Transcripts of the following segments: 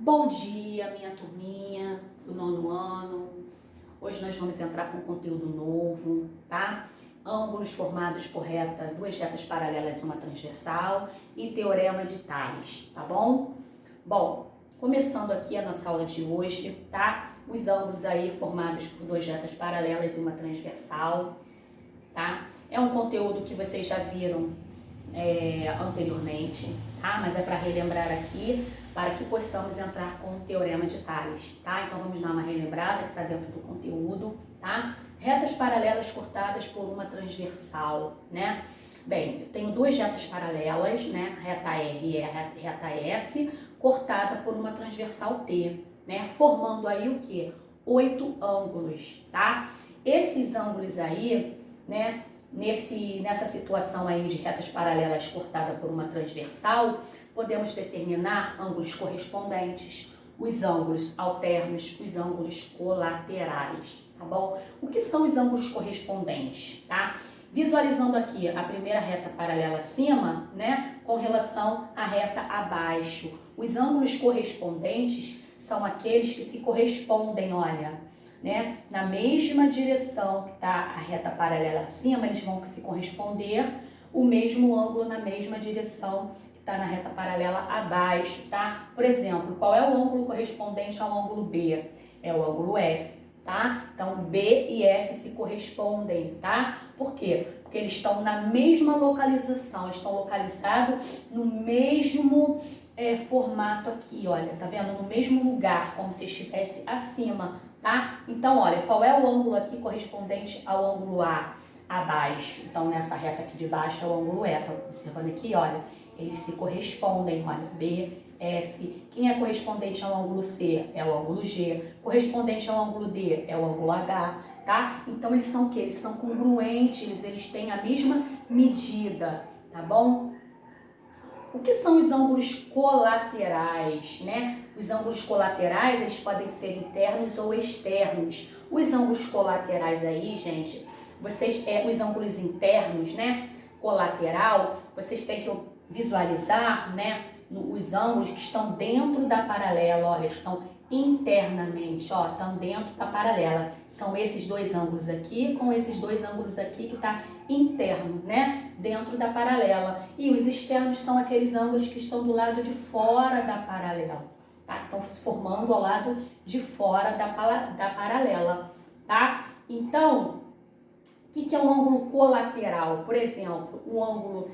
Bom dia, minha turminha do nono ano. Hoje nós vamos entrar com conteúdo novo, tá? Ângulos formados por duas retas paralelas e uma transversal e teorema de Tales, tá bom? Bom, começando aqui a nossa aula de hoje, tá? Os ângulos aí formados por duas retas paralelas e uma transversal, tá? É um conteúdo que vocês já viram anteriormente, tá? Mas é para relembrar aqui, para que possamos entrar com o teorema de Tales, tá? Então vamos dar uma relembrada que está dentro do conteúdo, tá? Retas paralelas cortadas por uma transversal, né? Bem, eu tenho duas retas paralelas, né? Reta R e a reta S, cortada por uma transversal T, né? Formando aí o que? 8 ângulos, tá? Esses ângulos aí, né? Nessa situação aí de retas paralelas cortada por uma transversal, podemos determinar ângulos correspondentes, os ângulos alternos, os ângulos colaterais, tá bom? O que são os ângulos correspondentes, tá? Visualizando aqui a primeira reta paralela acima, né, com relação à reta abaixo. Os ângulos correspondentes são aqueles que se correspondem, olha, né, na mesma direção que está a reta paralela acima, eles vão se corresponder o mesmo ângulo na mesma direção que está na reta paralela abaixo, tá? Por exemplo, qual é o ângulo correspondente ao ângulo B? É o ângulo F, tá? Então, B e F se correspondem, tá? Por quê? Porque eles estão na mesma localização, estão localizados no mesmo formato aqui, olha, tá vendo? No mesmo lugar, como se estivesse acima, tá? Então, olha, qual é o ângulo aqui correspondente ao ângulo A? Abaixo. Então, nessa reta aqui de baixo é o ângulo E. Então, observando aqui, olha, eles se correspondem, olha, B, F. Quem é correspondente ao ângulo C? É o ângulo G. Correspondente ao ângulo D? É o ângulo H, tá? Então, eles são o quê? Eles são congruentes, eles têm a mesma medida, tá bom? O que são os ângulos colaterais, né? Os ângulos colaterais, eles podem ser internos ou externos. Os ângulos colaterais aí, gente, os ângulos internos, né? Colateral, vocês têm que visualizar, né? Os ângulos que estão dentro da paralela, olha, estão internamente, ó, estão dentro da paralela. São esses dois ângulos aqui com esses dois ângulos aqui que está interno, né? Dentro da paralela. E os externos são aqueles ângulos que estão do lado de fora da paralela, tá? Estão se formando ao lado de fora da paralela, tá? Então, o que é um ângulo colateral? Por exemplo, um ângulo,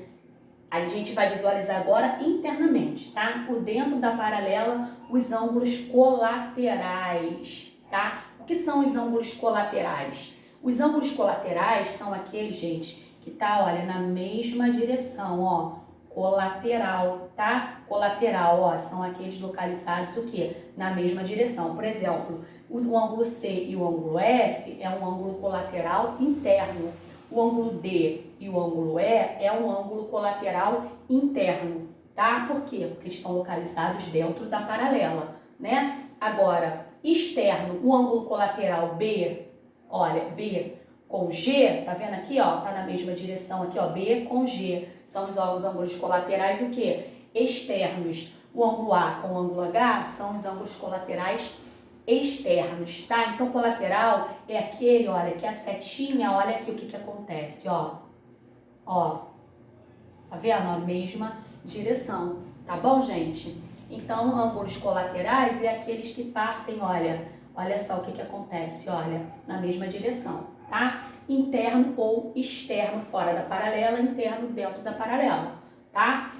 a gente vai visualizar agora internamente, tá? Por dentro da paralela, os ângulos colaterais, tá? O que são os ângulos colaterais? Os ângulos colaterais são aqueles, gente, que tá, olha, na mesma direção, ó, colateral, tá? Colateral, ó, são aqueles localizados, o quê? Na mesma direção. Por exemplo, o ângulo C e o ângulo F é um ângulo colateral interno. O ângulo D e o ângulo E é um ângulo colateral interno, tá? Por quê? Porque estão localizados dentro da paralela, né? Agora, externo, o ângulo colateral B, olha, B com G, tá vendo aqui, ó? Tá na mesma direção aqui, ó, B com G. São os ângulos colaterais, o quê? Externos. O ângulo A com o ângulo H são os ângulos colaterais externos, tá? Então, colateral é aquele, olha, que a setinha, olha aqui o que acontece, ó. Ó, tá vendo? A mesma direção, tá bom, gente? Então, ângulos colaterais é aqueles que partem, olha só o que acontece, olha, na mesma direção, tá? Interno ou externo fora da paralela, interno dentro da paralela, tá?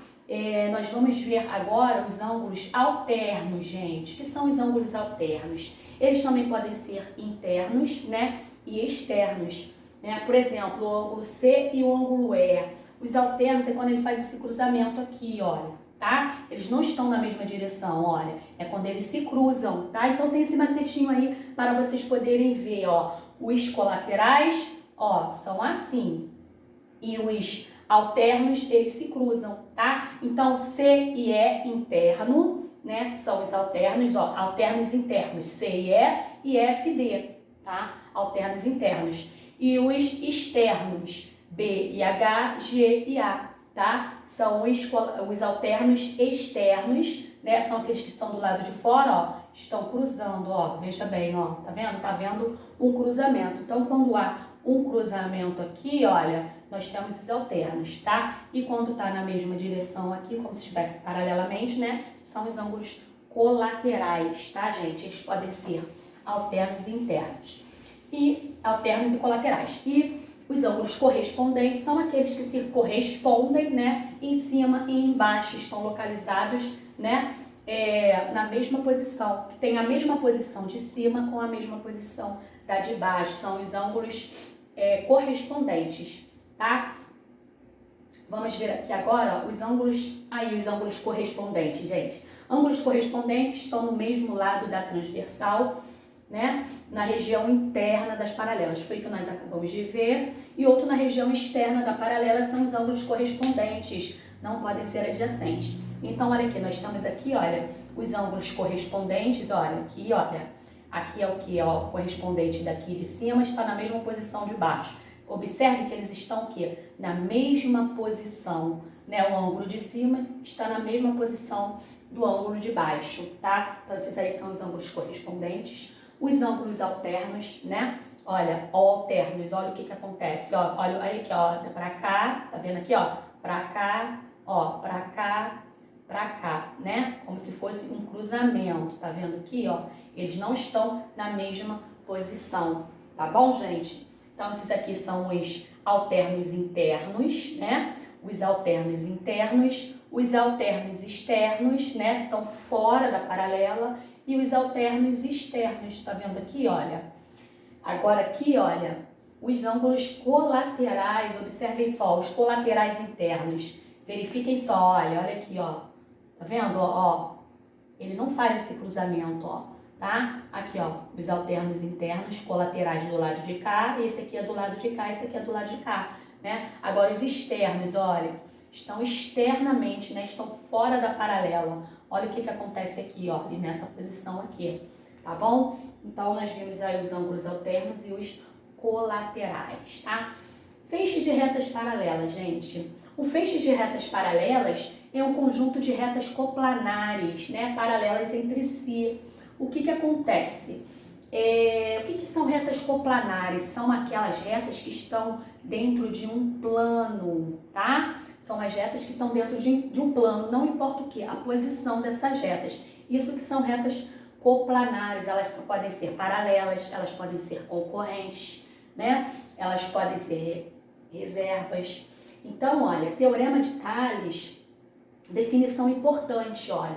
Nós vamos ver agora os ângulos alternos, gente. O que são os ângulos alternos? Eles também podem ser internos, né, e externos, né? Por exemplo, o ângulo C e o ângulo E. Os alternos é quando ele faz esse cruzamento aqui, olha, tá? Eles não estão na mesma direção, olha. É quando eles se cruzam, tá? Então tem esse macetinho aí para vocês poderem ver, ó. Os colaterais, ó, são assim. E os alternos, eles se cruzam, tá? Então, C e E interno, né? São os alternos, ó, alternos internos, C e F, D, tá? Alternos internos. E os externos, B e H, G e A, tá? São os alternos externos, né? São aqueles que estão do lado de fora, ó, estão cruzando, ó, veja bem, ó, tá vendo? Tá vendo um cruzamento. Então, quando há um cruzamento aqui, olha, nós temos os alternos, tá? E quando tá na mesma direção aqui, como se estivesse paralelamente, né? São os ângulos colaterais, tá, gente? Eles podem ser alternos e internos. E alternos e colaterais. E os ângulos correspondentes são aqueles que se correspondem, né? Em cima e embaixo, estão localizados, né? Na mesma posição, que tem a mesma posição de cima com a mesma posição da de baixo. São os ângulos correspondentes, tá? Vamos ver aqui agora os ângulos correspondentes, gente. Ângulos correspondentes estão no mesmo lado da transversal, né? Na região interna das paralelas, foi o que nós acabamos de ver. E outro na região externa da paralela são os ângulos correspondentes, não podem ser adjacentes. Então, olha aqui, nós temos aqui, olha, os ângulos correspondentes, olha, aqui é o que? Ó, o correspondente daqui de cima está na mesma posição de baixo. Observe que eles estão o quê? Na mesma posição, né? O ângulo de cima está na mesma posição do ângulo de baixo, tá? Então, esses aí são os ângulos correspondentes. Os ângulos alternos, né? Olha, alternos, olha o que acontece, ó, olha aqui, ó, pra cá, tá vendo aqui, ó, pra cá, ó, pra cá, né? Como se fosse um cruzamento, tá vendo aqui, ó? Eles não estão na mesma posição, tá bom, gente? Então, esses aqui são os alternos internos, né? Os alternos internos, os alternos externos, né? Que estão fora da paralela, e os alternos externos, tá vendo aqui, olha? Agora aqui, olha, os ângulos colaterais, observem só, os colaterais internos. Verifiquem só, olha aqui, ó. Tá vendo, ó? Ele não faz esse cruzamento, ó, tá? Aqui, ó, os alternos internos, colaterais do lado de cá, e esse aqui é do lado de cá, esse aqui é do lado de cá, né? Agora, os externos, olha, estão externamente, né? Estão fora da paralela. Olha o que acontece aqui, ó, e nessa posição aqui, tá bom? Então, nós vimos aí os ângulos alternos e os colaterais, tá? Feixes de retas paralelas, gente. O feixe de retas paralelas é um conjunto de retas coplanares, né? Paralelas entre si. O que acontece? O que são retas coplanares? São aquelas retas que estão dentro de um plano, tá? São as retas que estão dentro de um plano, não importa o que, a posição dessas retas. Isso que são retas coplanares, elas podem ser paralelas, elas podem ser concorrentes, né? Elas podem ser reservas. Então, olha, teorema de Tales, definição importante, olha.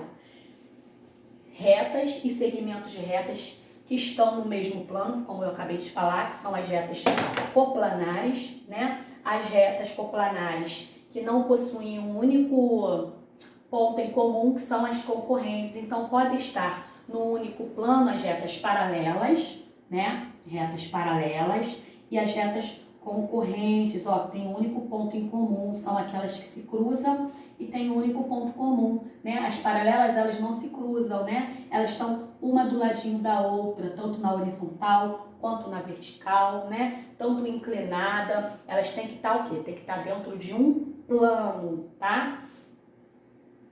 Retas e segmentos de retas que estão no mesmo plano, como eu acabei de falar, que são as retas coplanares, né? As retas coplanares que não possuem um único ponto em comum, que são as concorrentes. Então, pode estar no único plano as retas paralelas, né? Retas paralelas e as retas concorrentes, ó, tem um único ponto em comum, são aquelas que se cruzam e tem um único ponto comum, né? As paralelas, elas não se cruzam, né? Elas estão uma do ladinho da outra, tanto na horizontal quanto na vertical, né? Tanto inclinada, elas têm que estar o quê? Tem que estar dentro de um plano, tá?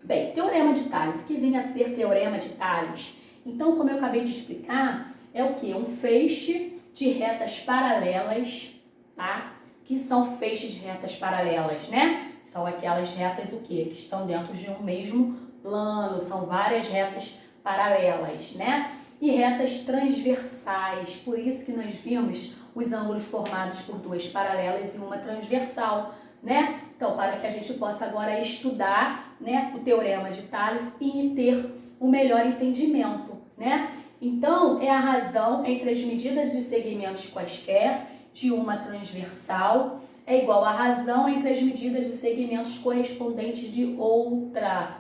Bem, teorema de Tales, o que vem a ser teorema de Tales? Então, como eu acabei de explicar, é o quê? Um feixe de retas paralelas, tá? Que são feixes de retas paralelas, né? São aquelas retas o quê? Que estão dentro de um mesmo plano, são várias retas paralelas, né? E retas transversais, por isso que nós vimos os ângulos formados por duas paralelas e uma transversal, né? Então, para que a gente possa agora estudar, né, o teorema de Tales e ter um melhor entendimento, né? Então, é a razão entre as medidas dos segmentos quaisquer de uma transversal é igual à razão entre as medidas dos segmentos correspondentes de outra,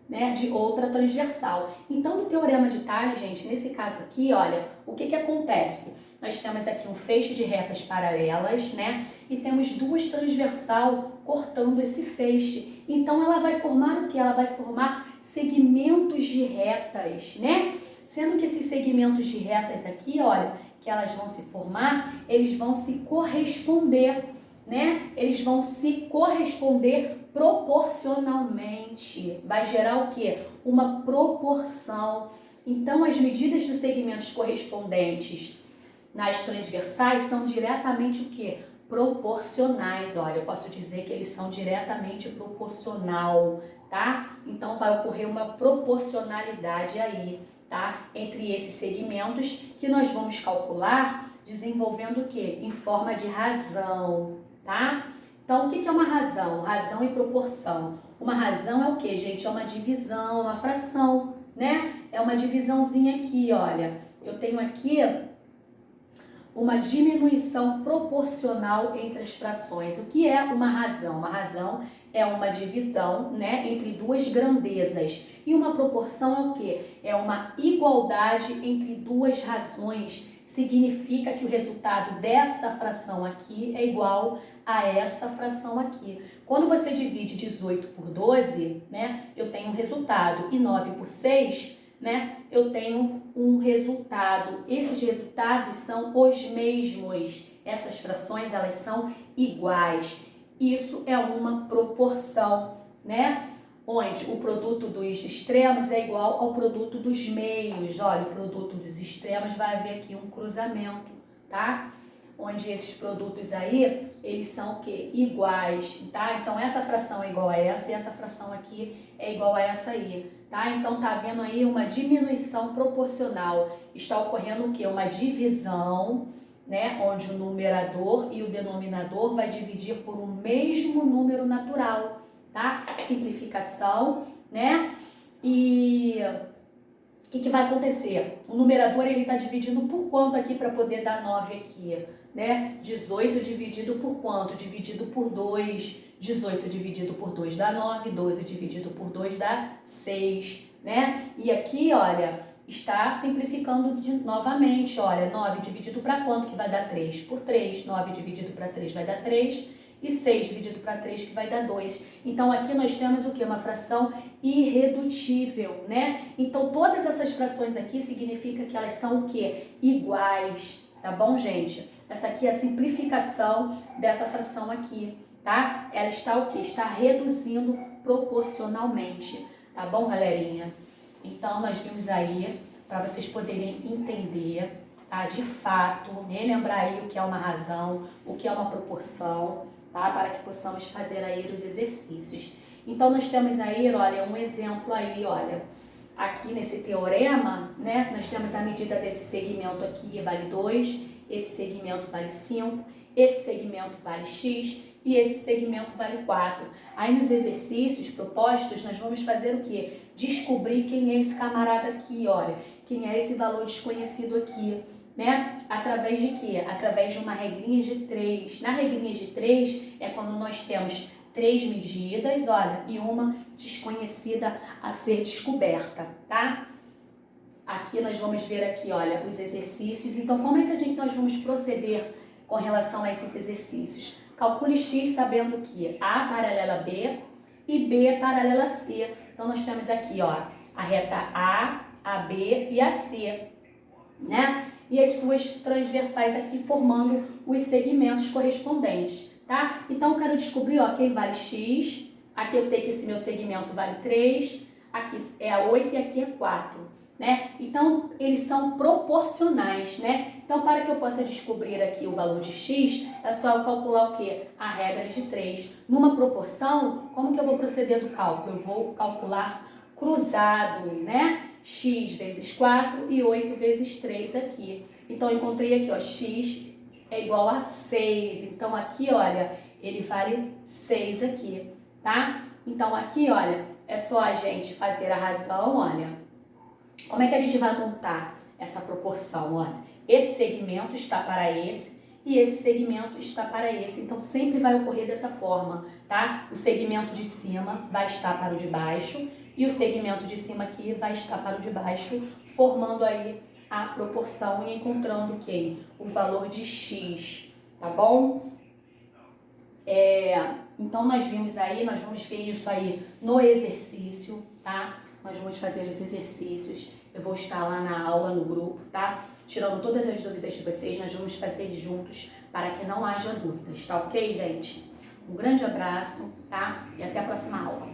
né, de outra transversal. Então, no teorema de Tales, gente, nesse caso aqui, olha, o que acontece? Nós temos aqui um feixe de retas paralelas, né, e temos duas transversal cortando esse feixe. Então, ela vai formar o que? Ela vai formar segmentos de retas, né? Sendo que esses segmentos de retas aqui, olha, que elas vão se formar, eles vão se corresponder, né? Eles vão se corresponder Proporcionalmente. Vai gerar o quê? Uma proporção. Então, as medidas dos segmentos correspondentes nas transversais são diretamente o quê? Proporcionais. Olha, eu posso dizer que eles são diretamente proporcional, tá? Então, vai ocorrer uma proporcionalidade aí, tá? Entre esses segmentos que nós vamos calcular desenvolvendo o quê? Em forma de razão, tá? Então, o que é uma razão? Razão e proporção. Uma razão é o quê, gente? É uma divisão, uma fração, né? É uma divisãozinha aqui, olha. Eu tenho aqui uma diminuição proporcional entre as frações. O que é uma razão? Uma razão é uma divisão, né, entre duas grandezas. E uma proporção é o quê? É uma igualdade entre duas razões. Significa que o resultado dessa fração aqui é igual a essa fração aqui. Quando você divide 18 por 12, né, eu tenho um resultado, e 9 por 6, né, eu tenho um resultado. Esses resultados são os mesmos. Essas frações, elas são iguais. Isso é uma proporção, né? Onde o produto dos extremos é igual ao produto dos meios. Olha, o produto dos extremos vai haver aqui um cruzamento, tá? Onde esses produtos aí, eles são o quê? Iguais, tá? Então, essa fração é igual a essa e essa fração aqui é igual a essa aí, tá? Então, tá havendo aí uma diminuição proporcional. Está ocorrendo o quê? Uma divisão, né? Onde o numerador e o denominador vai dividir por um mesmo número natural, tá? Simplificação, né? E o que vai acontecer? O numerador, ele tá dividindo por quanto aqui para poder dar 9 aqui, né? 18 dividido por quanto? Dividido por 2. 18 dividido por 2 dá 9. 12 dividido por 2 dá 6, né? E aqui, olha, está simplificando novamente. Olha, 9 dividido para quanto que vai dar 3? Por 3. 9 dividido para 3 vai dar 3. E 6 dividido para 3 que vai dar 2. Então, aqui nós temos o que? Uma fração irredutível, né? Então, todas essas frações aqui significa que elas são o quê? Iguais, tá bom, gente? Essa aqui é a simplificação dessa fração aqui, tá? Ela está o quê? Está reduzindo proporcionalmente, tá bom, galerinha? Então, nós vimos aí, para vocês poderem entender, tá? De fato, relembrar aí o que é uma razão, o que é uma proporção, tá? Para que possamos fazer aí os exercícios. Então, nós temos aí, olha, um exemplo aí, olha, aqui nesse teorema, né? Nós temos a medida desse segmento aqui, vale 2, esse segmento vale 5, esse segmento vale x e esse segmento vale 4. Aí, nos exercícios propostos, nós vamos fazer o quê? Descobrir quem é esse camarada aqui, olha, quem é esse valor desconhecido aqui, né? Através de quê? Através de uma regrinha de 3. Na regrinha de 3 é quando nós temos 3 medidas, olha, e uma desconhecida a ser descoberta, tá? Aqui nós vamos ver aqui, olha, os exercícios. Então, como é que nós vamos proceder com relação a esses exercícios? Calcule x sabendo que A paralela B e B paralela C. Então, nós temos aqui, ó, a reta A B e a C, né? E as suas transversais aqui formando os segmentos correspondentes, tá? Então, eu quero descobrir, ó, quem vale x. Aqui eu sei que esse meu segmento vale 3, aqui é 8 e aqui é 4, né? Então, eles são proporcionais, né? Então, para que eu possa descobrir aqui o valor de x, é só eu calcular o quê? A regra de 3. Numa proporção, como que eu vou proceder do cálculo? Eu vou calcular cruzado, né? X vezes 4 e 8 vezes 3 aqui. Então, eu encontrei aqui, ó, x é igual a 6. Então, aqui, olha, ele vale 6 aqui, tá? Então, aqui, olha, é só a gente fazer a razão, olha. Como é que a gente vai montar essa proporção? Olha, esse segmento está para esse e esse segmento está para esse. Então, sempre vai ocorrer dessa forma, tá? O segmento de cima vai estar para o de baixo e o segmento de cima aqui vai estar para o de baixo, formando aí a proporção e encontrando quem? O valor de x, tá bom? Então, nós vimos aí, nós vamos ver isso aí no exercício, tá? Nós vamos fazer os exercícios, eu vou estar lá na aula, no grupo, tá? Tirando todas as dúvidas de vocês, nós vamos fazer juntos para que não haja dúvidas, tá ok, gente? Um grande abraço, tá? E até a próxima aula.